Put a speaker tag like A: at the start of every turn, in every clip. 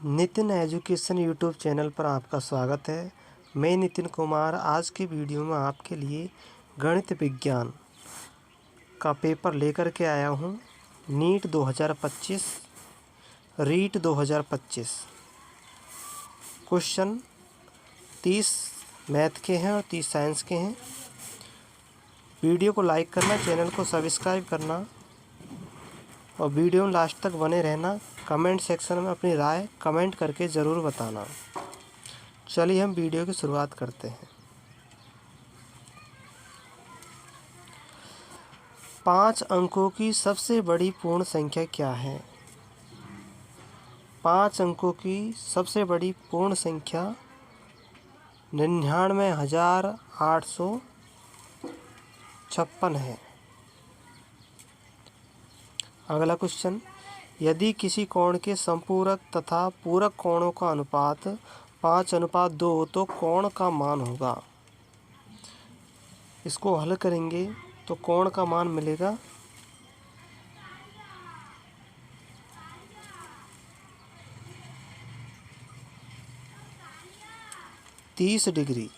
A: Nitin education YouTube channel पर आपका स्वागत है। मैं नितिन कुमार आज की वीडियो में आपके लिए गणित विज्ञान का पेपर लेकर के आया हूँ। नीट 2025 रीट 2025 क्वेश्चन 30 मैथ के हैं और 30 साइंस के हैं। वीडियो को लाइक करना, चैनल को सब्सक्राइब करना और वीडियो में लास्ट तक बने रहना। कमेंट सेक्शन में अपनी राय कमेंट करके ज़रूर बताना। चलिए हम वीडियो की शुरुआत करते हैं। 5 अंकों की सबसे बड़ी पूर्ण संख्या क्या है? 5 अंकों की सबसे बड़ी पूर्ण संख्या 99,856 है। अगला क्वेश्चन, यदि किसी कोण के संपूरक तथा पूरक कोणों का अनुपात 5:2 हो तो कोण का मान होगा। इसको हल करेंगे तो कोण का मान मिलेगा 30 degree.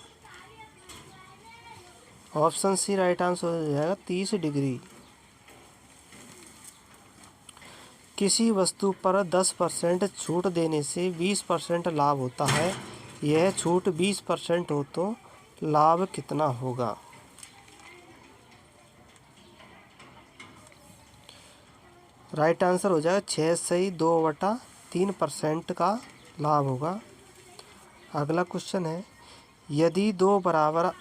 A: Option C right answer हो जाएगा 30 डिग्री। किसी वस्तु पर 10% छूट देने से 20% लाभ होता है। यह छूट 20% हो तो लाभ कितना होगा? राइट आंसर हो जाएगा 6/2/3% का लाभ होगा। अगला क्वेश्चन है, यदि दो बराबर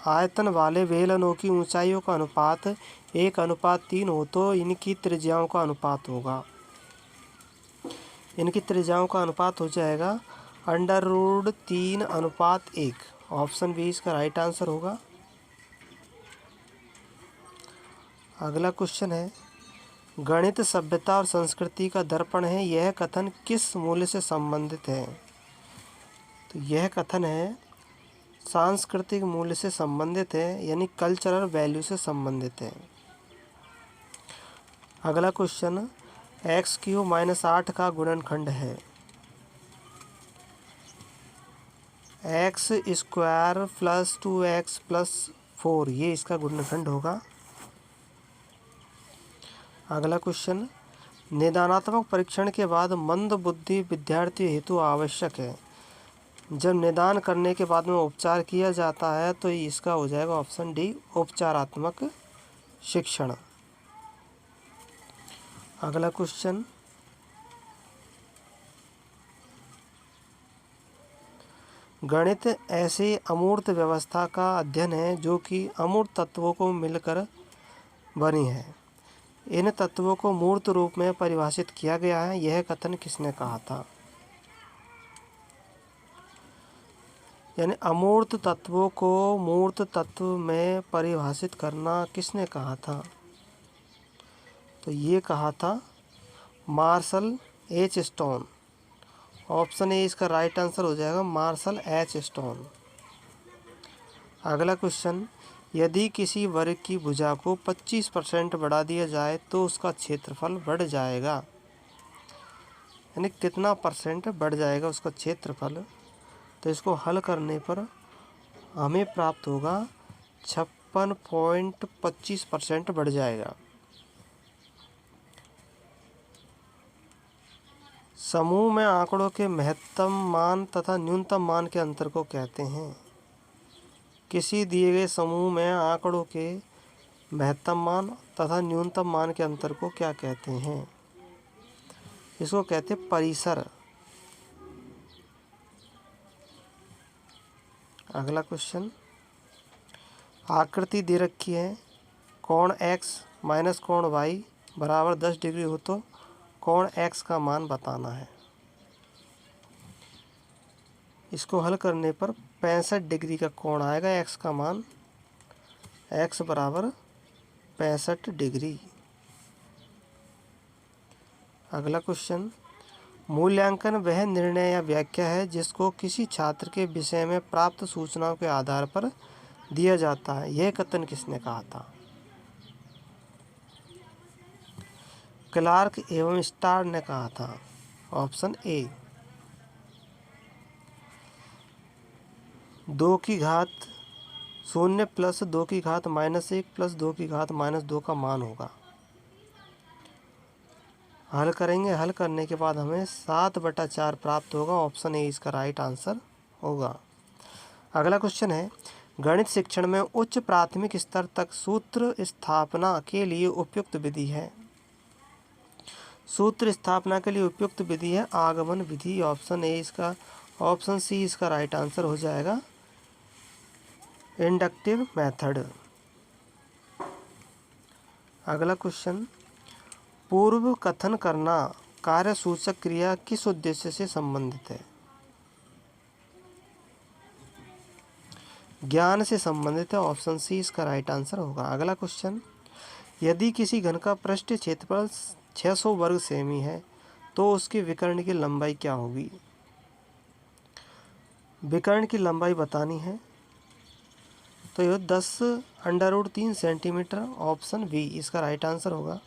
A: आयतन वाले बेलनों की ऊंचाइयों का अनुपात 1:3 हो तो इनकी त्रिज्याओं का अनुपात होगा। इनकी त्रिज्याओं का अनुपात हो जाएगा √3:1। ऑप्शन बी इसका राइट आंसर होगा। अगला क्वेश्चन है, गणित सभ्यता और संस्कृति का दर्पण है, यह कथन किस मूल्य से संबंधित है? तो यह कथन है सांस्कृतिक मूल्य से संबंधित है, यानी कल्चरल वैल्यू से संबंधित है। अगला क्वेश्चन, x³ - 8 का गुणनखंड है। x² + 2x + 4 ये इसका गुणनखंड होगा। अगला क्वेश्चन, निदानात्मक परीक्षण के बाद मंद बुद्धि विद्यार्थी हेतु आवश्यक है। जब निदान करने के बाद में उपचार किया जाता है तो इसका हो जाएगा ऑप्शन डी उपचारात्मक शिक्षण। अगला क्वेश्चन, गणित ऐसे अमूर्त व्यवस्था का अध्ययन है जो कि अमूर्त तत्वों को मिलकर बनी है। इन तत्वों को मूर्त रूप में परिभाषित किया गया है। यह कथन किसने कहा था? यानी अमूर्त तत्वों को मूर्त तत्व में परिभाषित करना किसने कहा था? तो ये कहा था Marshall H Stone. Option A इसका राइट आंसर हो जाएगा मार्शल एच स्टोन। अगला क्वेश्चन, यदि किसी वर्ग की भुजा को 25% बढ़ा दिया जाए तो उसका क्षेत्रफल बढ़ जाएगा। यानी कितना परसेंट बढ़ जाएगा उसका क्षेत्रफल? तो इसको हल करने पर हमें प्राप्त होगा 56.25% बढ़ जाएगा। समूह में आंकड़ों के महत्तम मान तथा न्यूनतम मान के अंतर को कहते हैं। किसी दिए गए समूह में आंकड़ों के महत्तम मान तथा न्यूनतम मान के अंतर को क्या कहते हैं? इसको कहते हैं परिसर। अगला क्वेश्चन, आकृति दे रखी है, कोण x - कोण y बराबर 10 डिग्री हो तो कोण x का मान बताना है। इसको हल करने पर 65 डिग्री का कोण आएगा। x का मान x बराबर 65 डिग्री। अगला क्वेश्चन, मूल्यांकन वह निर्णय या व्याख्या है जिसको किसी छात्र के विषय में प्राप्त सूचनाओं के आधार पर दिया जाता है। यह कथन किसने कहा था? क्लार्क एवं स्टार ने कहा था। Option A. 2 की घात 0 प्लस 2 की घात -1 प्लस 2 की घात -2 का मान होगा। हल करेंगे, हल करने के बाद हमें 7/4 प्राप्त होगा। ऑप्शन ए इसका राइट आंसर होगा। अगला क्वेश्चन है, गणित शिक्षण में उच्च प्राथमिक स्तर तक सूत्र स्थापना के लिए उपयुक्त विधि है। सूत्र स्थापना के लिए उपयुक्त विधि है आगमन विधि। ऑप्शन ए इसका, ऑप्शन सी इसका राइट आंसर हो जाएगा, इंडक्टिव मेथड। अगला क्वेश्चन, पूर्व कथन करना कार्यसूचक क्रिया किस उद्देश्य से संबंधित है। ज्ञान से संबंधित है। ऑप्शन सी इसका राइट आंसर होगा। अगला क्वेश्चन, यदि किसी घन का पृष्ठ क्षेत्रफल 600 वर्ग सेमी है तो उसके विकर्ण की लंबाई क्या होगी। विकर्ण की लंबाई बतानी है तो यह 10√3 सेंटीमीटर। ऑप्शन बी इसका राइट आंसर होगा।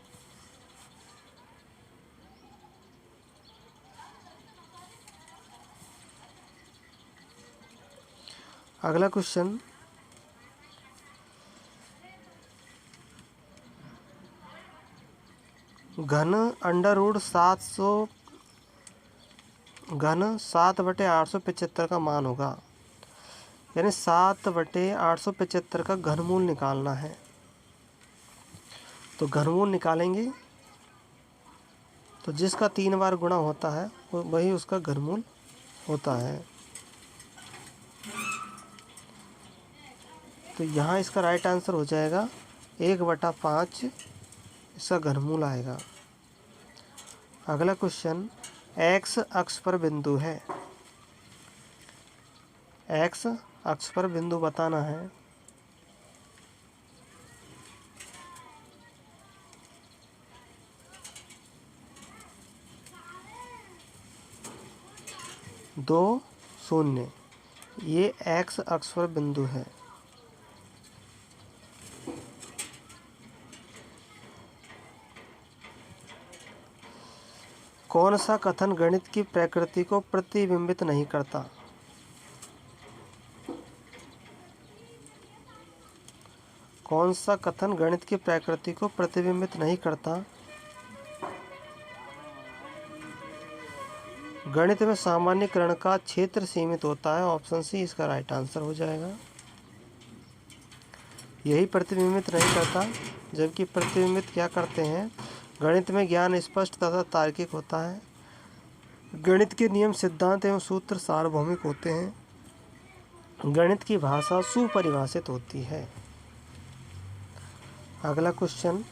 A: अगला क्वेश्चन, घन घन 7/875 का मान होगा, यानी 7/875 का घनमूल निकालना है। तो घनमूल निकालेंगे तो जिसका 3 बार गुणा होता है वही उसका घनमूल होता है। तो यहाँ इसका राइट आंसर हो जाएगा 1/5 इसका घनमूल आएगा। अगला क्वेश्चन, एक्स अक्ष पर बिंदु है। एक्स अक्ष पर बिंदु बताना है। दो शून्य, ये एक्स अक्ष पर बिंदु है। कौन सा कथन गणित की प्रकृति को प्रतिबिंबित नहीं करता। कौन सा कथन गणित की प्रकृति को प्रतिबिंबित नहीं करता। गणित में सामान्यीकरण का क्षेत्र सीमित होता है। ऑप्शन सी इसका राइट आंसर हो जाएगा। यही प्रतिबिंबित नहीं करता, जबकि प्रतिबिंबित क्या करते हैं। गणित में ज्ञान स्पष्ट तथा तार्किक होता है। गणित के नियम, सिद्धांत एवं सूत्र सार्वभौमिक होते हैं। गणित की भाषा सुपरिभाषित होती है। अगला क्वेश्चन,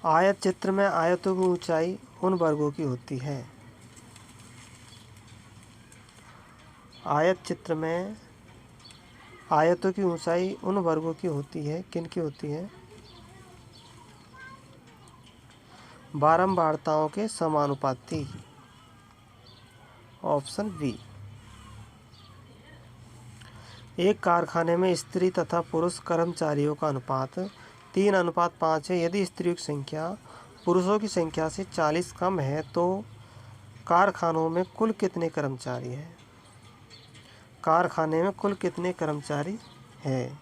A: आयत चित्र में आयतों की ऊंचाई उन वर्गों की होती है। आयत चित्र में आयतों की ऊंचाई उन वर्गों की होती है, किन की होती है। बारंबारताओं के समानुपाती। Option B. एक कारखाने में स्त्री तथा पुरुष कर्मचारियों का अनुपात 3:5 है। यदि स्त्रियों की संख्या पुरुषों की संख्या से 40 कम है तो कारखानों में कुल कितने कर्मचारी हैं। कारखाने में कुल कितने कर्मचारी हैं।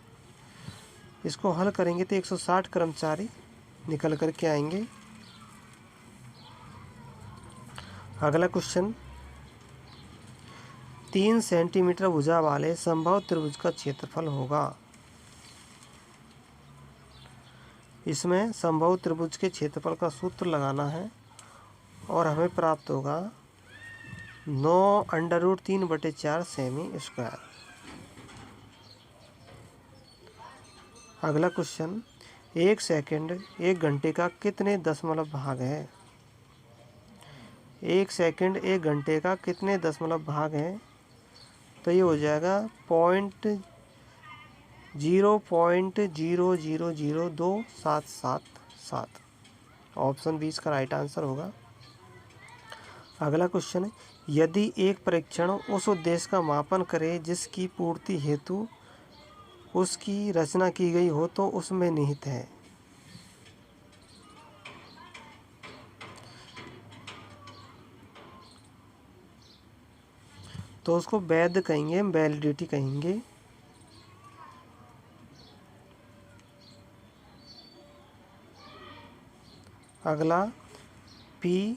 A: इसको हल करेंगे तो 160 कर्मचारी निकल कर के आएंगे। अगला क्वेश्चन, 3 सेंटीमीटर भुजा वाले समबाहु त्रिभुज का क्षेत्रफल होगा। इसमें समबाहु त्रिभुज के क्षेत्रफल का सूत्र लगाना है और हमें प्राप्त होगा 9√3/4 सेमी स्क्वायर। अगला क्वेश्चन, 1 सेकंड 1 घंटे का कितने दशमलव भाग है। 1 सेकंड 1 घंटे का कितने दशमलव भाग है। तो ये हो जाएगा 0.0002777। ऑप्शन बी इसका राइट आंसर होगा। अगला क्वेश्चन है, यदि एक परीक्षण उस उद्देश्य का मापन करे जिसकी पूर्ति हेतु उसकी रचना की गई हो तो उसमें निहित है। तो उसको वैध कहेंगे, वैलिडिटी कहेंगे। अगला P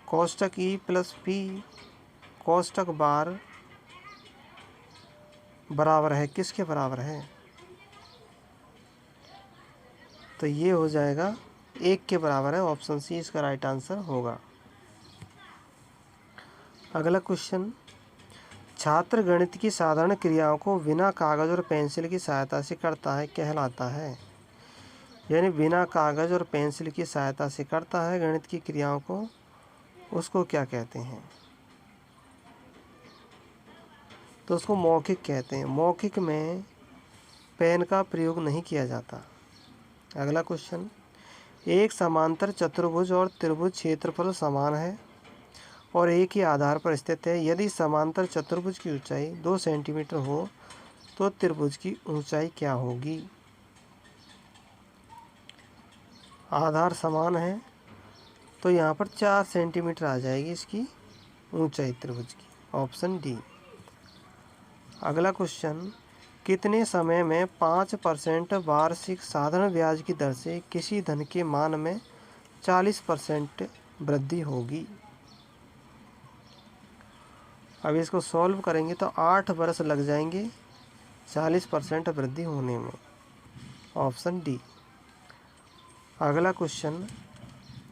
A: कोष्टक E प्लस P कोष्टक बार बराबर है, किसके बराबर है? तो ये हो जाएगा 1 के बराबर है। ऑप्शन सी इसका राइट आंसर होगा। अगला क्वेश्चन, छात्र गणित की साधारण क्रियाओं को बिना कागज और पेंसिल की सहायता से करता है, कहलाता है। यानी बिना कागज और पेंसिल की सहायता से करता है गणित की क्रियाओं को, उसको क्या कहते हैं? तो उसको मौखिक कहते हैं। मौखिक में पेन का प्रयोग नहीं किया जाता। अगला क्वेश्चन, एक समांतर चतुर्भुज और त्रिभुज क्षेत्रफल समान है और एक ही आधार पर स्थित है। यदि समांतर चतुर्भुज की ऊंचाई 2 सेंटीमीटर हो तो त्रिभुज की ऊंचाई क्या होगी? आधार समान है तो यहाँ पर 4 सेंटीमीटर आ जाएगी इसकी ऊंचाई त्रिभुज की। Option D. अगला क्वेश्चन, कितने समय में 5% वार्षिक साधारण ब्याज की दर से किसी धन के मान में 40% वृद्धि होगी? अब इसको सॉल्व करेंगे तो 8 वर्ष लग जाएंगे 40% वृद्धि होने में। Option D. अगला क्वेश्चन,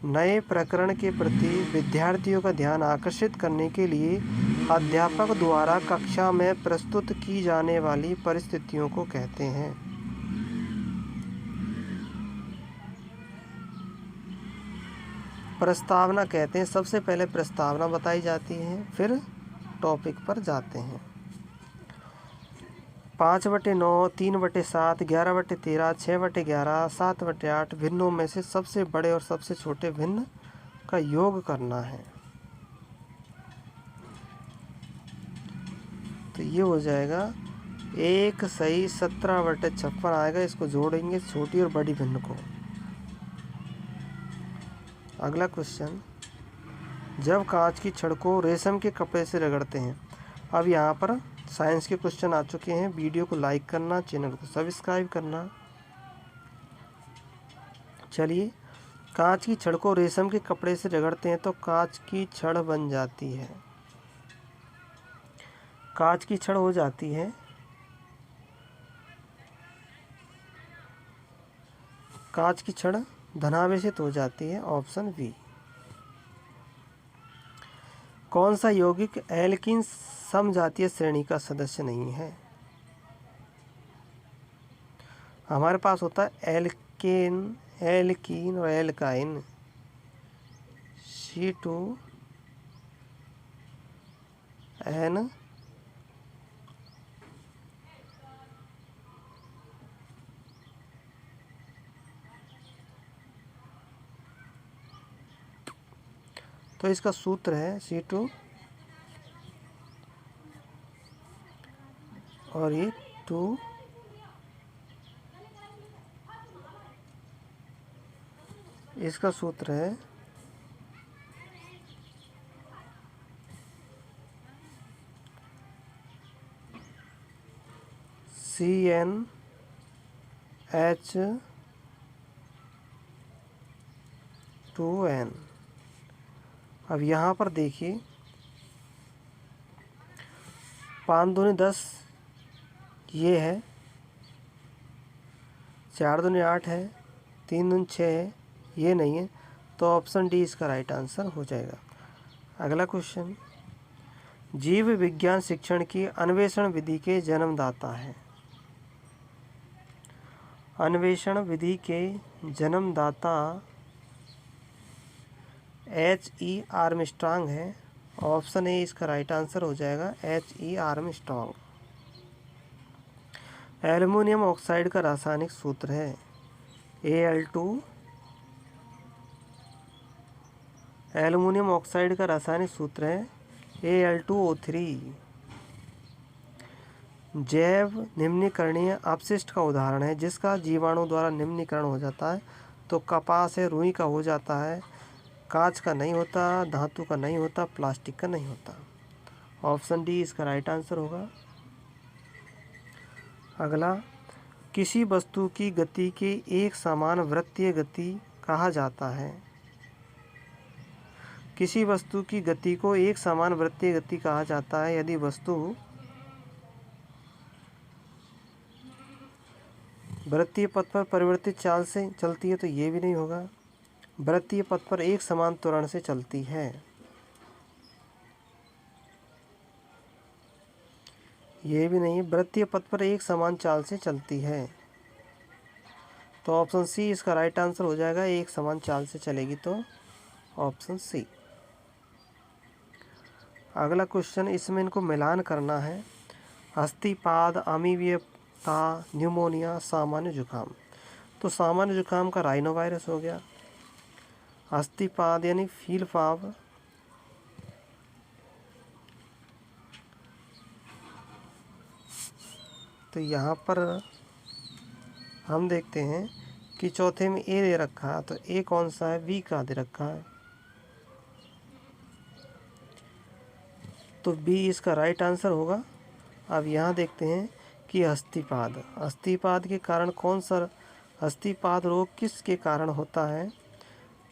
A: नए प्रकरण के प्रति विद्यार्थियों का ध्यान आकर्षित करने के लिए अध्यापक द्वारा कक्षा में प्रस्तुत की जाने वाली परिस्थितियों को कहते हैं। प्रस्तावना कहते हैं। सबसे पहले प्रस्तावना बताई जाती है, फिर टॉपिक पर जाते हैं। 5/9, 3/7, 11/13, 6/11, 7/8 भिन्नों में से सबसे बड़े और सबसे छोटे भिन्न का योग करना है। तो ये हो जाएगा 1 सही 17/56 आएगा। इसको जोड़ेंगे छोटी और बड़ी भिन्न को। अगला क्वेश्चन, जब कांच की छड़ को रेशम के कपड़े से रगड़ते हैं। अब यहाँ पर साइंस के क्वेश्चन आ चुके हैं। वीडियो को लाइक करना, चैनल को सब्सक्राइब करना। चलिए, कांच की छड़ को रेशम के कपड़े से रगड़ते हैं तो कांच की छड़ बन जाती है। कांच की छड़ हो जाती है। कांच की छड़ धनावेशित हो जाती है। Option B. कौन सा यौगिक एल्कीन समजातीय श्रेणी का सदस्य नहीं है? हमारे पास होता है एल्केन, एल्कीन और एल्काइन। C2N तो इसका सूत्र है C2 और ये 2 इसका सूत्र है CnH2n। अब यहाँ पर देखिए 5 दूनी 10 ये है, 4 दूनी 8 है, 3 दूनी 6 है, ये नहीं है। तो ऑप्शन डी इसका राइट आंसर हो जाएगा। अगला क्वेश्चन, जीव विज्ञान शिक्षण की अन्वेषण विधि के जन्मदाता है। अन्वेषण विधि के जन्मदाता H.E. आर्मस्ट्रांग है। ऑप्शन ए इसका राइट आंसर हो जाएगा, H.E. आर्मस्ट्रांग। एल्युमिनियम ऑक्साइड का रासायनिक सूत्र है Al2। एल्युमिनियम ऑक्साइड का रासायनिक सूत्र है Al2O3। जैव निम्नीकरणीय अपशिष्ट का उदाहरण है जिसका जीवाणु द्वारा निम्नीकरण हो जाता है। तो कपास है, रुई का हो जाता है, कांच का नहीं होता, धातु का नहीं होता, प्लास्टिक का नहीं होता। ऑप्शन डी इसका राइट आंसर होगा। अगला, किसी वस्तु की गति के एक समान वृत्तीय गति कहा जाता है। किसी वस्तु की गति को एक समान वृत्तीय गति कहा जाता है यदि वस्तु वृत्तीय पथ पर परिवर्तित चाल से चलती है, तो ये भी नहीं होगा। वृत्तीय पथ पर एक समान त्वरण से चलती है, ये भी नहीं। वृत्तीय पथ पर एक समान चाल से चलती है, तो ऑप्शन सी इसका राइट आंसर हो जाएगा। एक समान चाल से चलेगी तो ऑप्शन सी। अगला क्वेश्चन, इसमें इनको मिलान करना है। हस्तीपाद, अमीबियता, न्यूमोनिया, सामान्य जुकाम। तो सामान्य जुकाम का राइनो वायरस हो गया। हस्तीपाद यानी फील पाव, तो यहाँ पर हम देखते हैं कि चौथे में ए दे रखा है, तो ए कौन सा है, बी का दे रखा है, तो बी इसका राइट आंसर होगा। अब यहाँ देखते हैं कि हस्तीपाद, हस्तीपाद के कारण कौन सा, हस्तीपाद रोग किसके कारण होता है,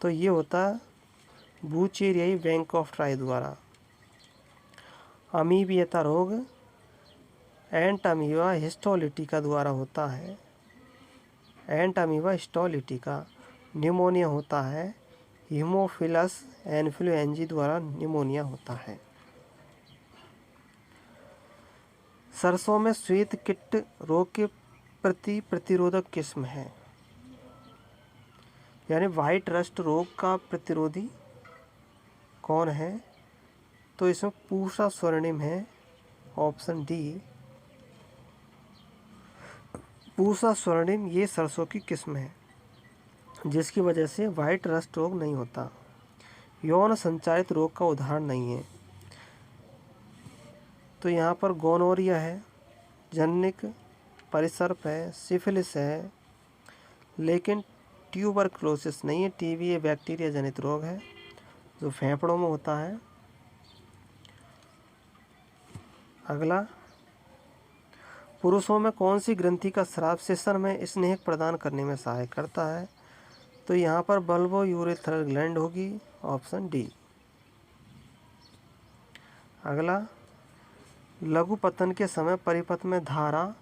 A: तो ये होता है बूचेरियाई बैक्टेरिया द्वारा। अमीबियता रोग एंटामीबा हिस्टोलिटिका द्वारा होता है, एंटामीबा हिस्टोलिटिका। न्यूमोनिया होता है हीमोफिलस इन्फ्लुएंजा द्वारा न्यूमोनिया होता है। सरसों में श्वेत कीट रोग के प्रति प्रतिरोधक किस्म है, यानी वाइट रस्ट रोग का प्रतिरोधी कौन है, तो इसमें पूसा स्वर्णिम है, ऑप्शन डी। पूसा स्वर्णिम ये सरसों की किस्म है जिसकी वजह से वाइट रस्ट रोग नहीं होता। यौन संचारित रोग का उदाहरण नहीं है, तो यहाँ पर गोनोरिया है, जनिक परिसर्प है, सिफिलिस है, लेकिन ट्यूबरक्लोसिस नहीं है। टीबी ये बैक्टीरिया जनित रोग है जो फेफड़ों में होता है। अगला, पुरुषों में कौन सी ग्रंथि का स्राव सेशन में स्नेह प्रदान करने में सहायक करता है, तो यहाँ पर बल्बो यूरेथ्रल ग्लैंड होगी, ऑप्शन डी। अगला, लघु पतन के समय परिपथ में धारा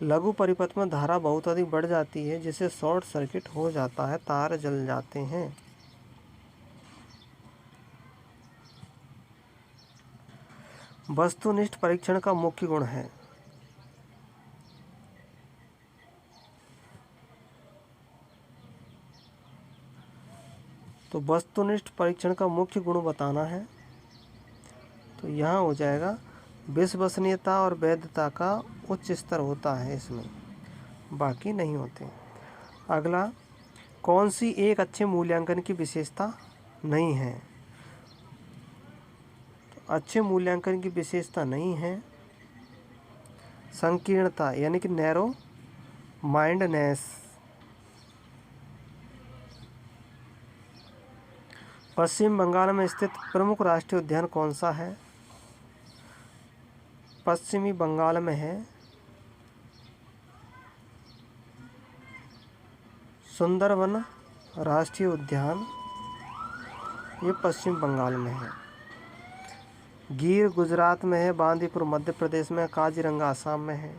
A: लघु परिपथ में धारा बहुत अधिक बढ़ जाती है जिससे शॉर्ट सर्किट हो जाता है, तार जल जाते हैं। वस्तुनिष्ठ परीक्षण का मुख्य गुण है, तो वस्तुनिष्ठ परीक्षण का मुख्य गुण बताना है, तो यहाँ हो जाएगा विश्वसनीयता और वैधता का उच्च स्तर होता है इसमें, बाकी नहीं होते। अगला, कौन सी एक अच्छे मूल्यांकन की विशेषता नहीं है, तो अच्छे मूल्यांकन की विशेषता नहीं है संकीर्णता, यानी कि नैरो माइंडनेस। पश्चिम बंगाल में स्थित प्रमुख राष्ट्रीय उद्यान कौन सा है, पश्चिमी बंगाल में है सुंदरवन राष्ट्रीय उद्यान, ये पश्चिम बंगाल में है। गिर गुजरात में है, बांदीपुर मध्य प्रदेश में, काजीरंगा असम में है।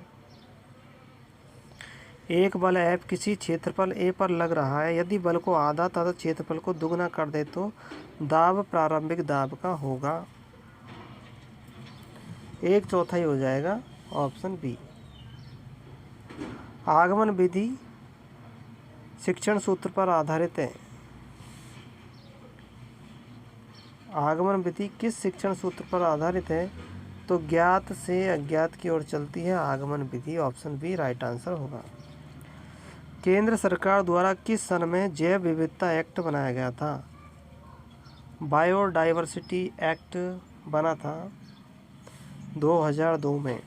A: एक बल F किसी क्षेत्रफल A पर लग रहा है, यदि बल को आधा तथा क्षेत्रफल को दुगना कर दे तो दाब प्रारंभिक दाब का होगा, 1/4 हो जाएगा, ऑप्शन बी। आगमन विधि शिक्षण सूत्र पर आधारित है, आगमन विधि किस शिक्षण सूत्र पर आधारित है, तो ज्ञात से अज्ञात की ओर चलती है आगमन विधि, ऑप्शन बी राइट आंसर होगा। केंद्र सरकार द्वारा किस सन में जैव विविधता एक्ट बनाया गया था, बायोडाइवर्सिटी एक्ट बना था 2002 में।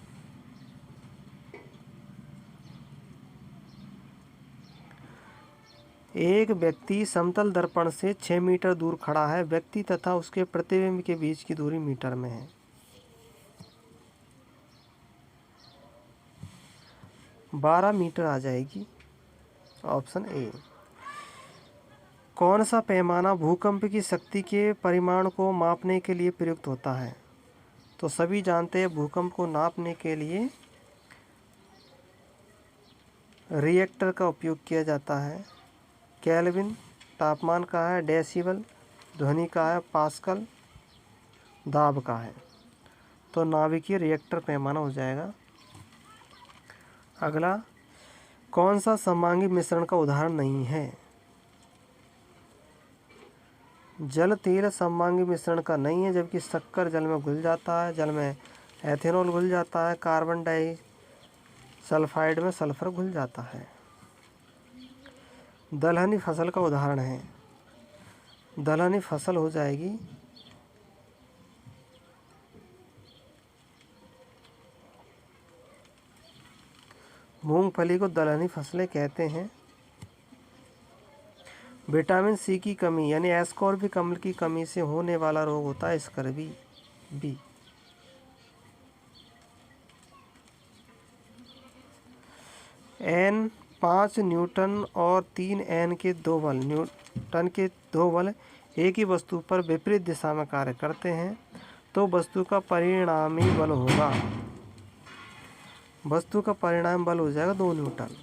A: एक व्यक्ति समतल दर्पण से 6 मीटर दूर खड़ा है। व्यक्ति तथा उसके प्रतिबिंब के बीच की दूरी मीटर में है। 12 मीटर आ जाएगी, ऑप्शन ए। कौन सा पैमाना भूकंप की शक्ति के परिमाण को मापने के लिए प्रयुक्त होता है? तो सभी जानते हैं भूकंप को नापने के लिए रिएक्टर का उपयोग किया जाता है। केल्विन तापमान का है, डेसिबल ध्वनि का है, पास्कल दाब का है। तो नाभिकीय रिएक्टर पैमाना हो जाएगा। अगला, कौन सा सममांगी मिश्रण का उदाहरण नहीं है? जल तेल सममांगी मिश्रण का नहीं है, जबकि शक्कर जल में घुल जाता है, जल में एथेनॉल घुल जाता है, कार्बन डाइसल्फाइड में सल्फर घुल जाता है। दलहनी फसल का उदाहरण है। दलहनी फसल हो जाएगी मूंगफली को दलहनी फसलें कहते हैं। विटामिन सी की कमी यानी एस्कॉर्बिक अम्ल की कमी से होने वाला रोग होता है स्कर्वी बी। एन 5 न्यूटन और 3 एन के 2 बल, न्यूटन के 2 बल एक ही वस्तु पर विपरीत दिशा में कार्य करते हैं तो वस्तु का परिणामी बल होगा, वस्तु का परिणाम बल हो जाएगा 2 न्यूटन।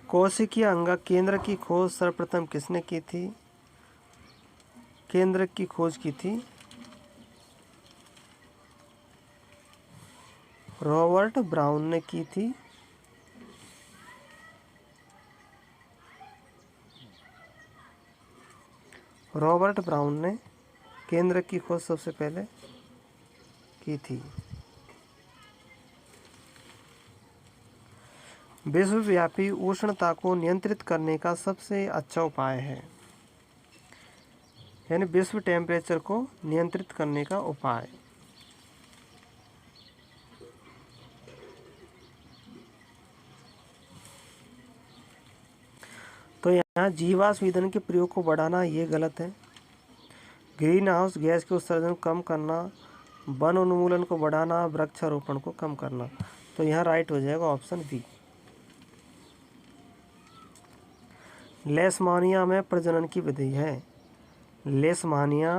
A: कोशिकीय अंगक केंद्र की खोज सर्वप्रथम किसने की थी? केंद्र की खोज की थी रॉबर्ट ब्राउन ने की थी। रॉबर्ट ब्राउन ने केंद्र की खोज सबसे पहले की थी। विश्वव्यापी उष्णता को नियंत्रित करने का सबसे अच्छा उपाय है, यानी विश्व टेम्परेचर को नियंत्रित करने का उपाय। तो यहाँ जीवाश्म ईंधन के प्रयोग को बढ़ाना ये गलत है। ग्रीन हाउस गैस के उत्सर्जन को कम करना, वन उन्मूलन को बढ़ाना, वृक्षारोपण को कम करना। तो यहाँ राइट हो जाएगा ऑप्शन बी। लेशमानिया में प्रजनन की विधि है। लेशमानिया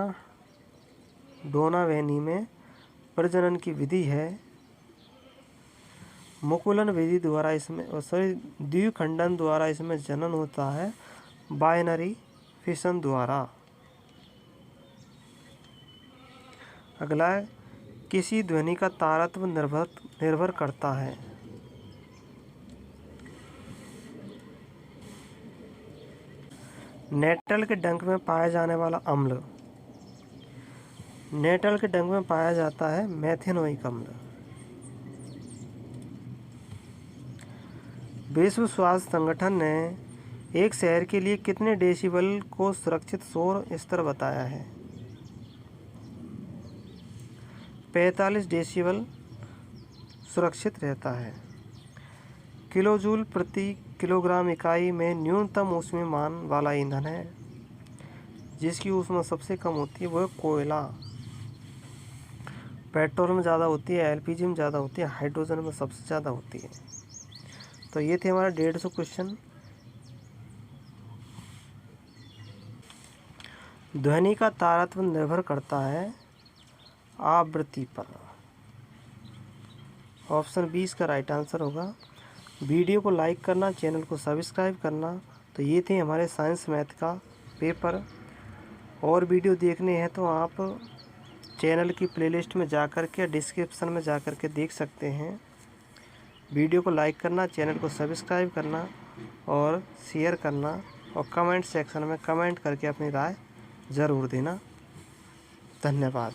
A: डोनावेनी में प्रजनन की विधि है। मुकुलन विधि द्वारा इसमें द्विखंडन द्वारा इसमें जनन होता है, बाइनरी फिशन द्वारा। अगला, किसी ध्वनि का तारतम्य निर्भर करता है। नेटल के डंक में पाया जाने वाला अम्ल, नेटल के डंक में पाया जाता है मेथेनोइक अम्ल। विश्व स्वास्थ्य संगठन ने एक शहर के लिए कितने डेसिबल को सुरक्षित शोर स्तर बताया है? 45 डेसिबल सुरक्षित रहता है। किलोजूल प्रति किलोग्राम इकाई में न्यूनतम ऊष्मीय मान वाला ईंधन है जिसकी ऊष्मा सबसे कम होती है, वह कोयला। पेट्रोल में ज़्यादा होती है, एलपीजी में ज़्यादा होती है, हाइड्रोजन में सबसे ज़्यादा होती है। तो ये थे हमारा 150 क्वेश्चन। ध्वनि का तारतम्य निर्भर करता है आवृत्ति पर। ऑप्शन 20 का राइट आंसर होगा। वीडियो को लाइक करना, चैनल को सब्सक्राइब करना। तो ये थे हमारे साइंस मैथ का पेपर। और वीडियो देखने हैं तो आप चैनल की प्लेलिस्ट में जाकर के, डिस्क्रिप्शन में जाकर के देख सकते हैं। वीडियो को लाइक करना, चैनल को सब्सक्राइब करना और शेयर करना, और कमेंट सेक्शन में कमेंट करके अपनी राय ज़रूर देना। धन्यवाद।